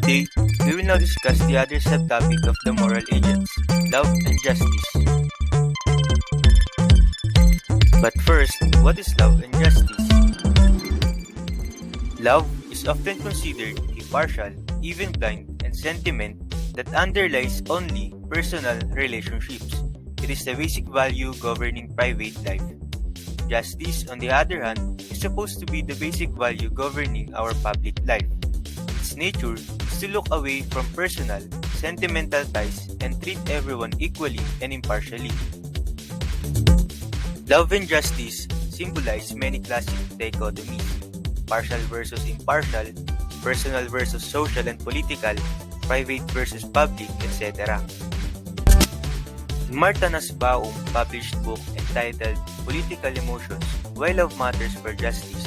Today, we will now discuss the other subtopic of the moral agents, love and justice. But first, what is love and justice? Love is often considered a partial, even blind, and sentiment that underlies only personal relationships. It is the basic value governing private life. Justice, on the other hand, is supposed to be the basic value governing our public life. Its nature is to look away from personal, sentimental ties and treat everyone equally and impartially. Love and justice symbolize many classic dichotomies: partial versus impartial, personal versus social and political, private versus public, etc. In Marta Nussbaum's published book entitled Political Emotions, Why Love Matters for Justice,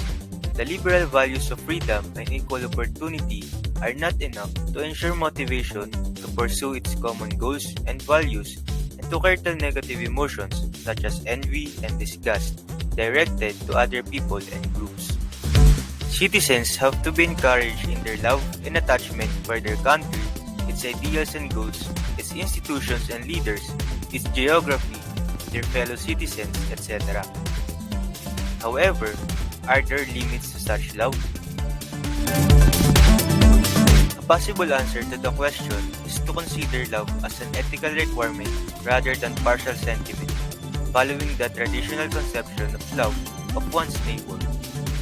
the liberal values of freedom and equal opportunity are not enough to ensure motivation to pursue its common goals and values and to curtail negative emotions such as envy and disgust directed to other people and groups. Citizens have to be encouraged in their love and attachment for their country, its ideals and goals, its institutions and leaders, its geography, their fellow citizens, etc. However, are there limits to such love? A possible answer to the question is to consider love as an ethical requirement rather than partial sentiment, following the traditional conception of love of one's neighbor.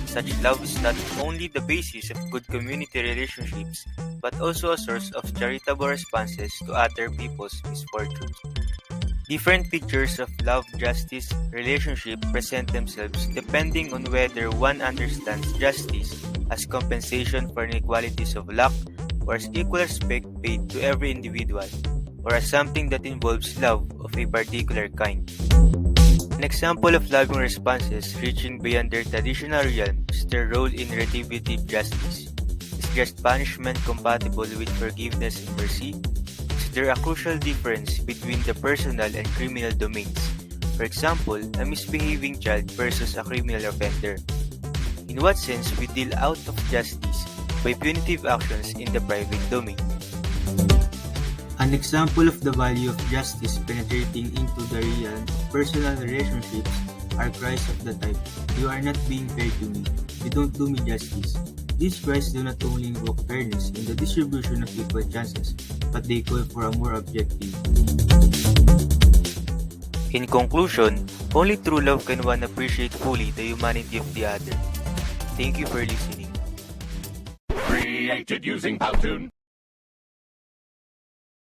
Such love is not only the basis of good community relationships, but also a source of charitable responses to other people's misfortunes. Different pictures of love, justice, relationship present themselves depending on whether one understands justice as compensation for inequalities of luck or as equal respect paid to every individual, or as something that involves love of a particular kind. An example of loving responses reaching beyond their traditional realm is their role in retributive justice. Is just punishment compatible with forgiveness and mercy? Is there a crucial difference between the personal and criminal domains? For example, a misbehaving child versus a criminal offender. In what sense we deal out of justice by punitive actions in the private domain? An example of the value of justice penetrating into the real, personal relationships are cries of the type, "You are not being fair to me, you don't do me justice." These cries do not only invoke fairness in the distribution of equal chances, but they call for a more objective. In conclusion, only true love can one appreciate fully the humanity of the other. Thank you for listening. Created using Powtoon.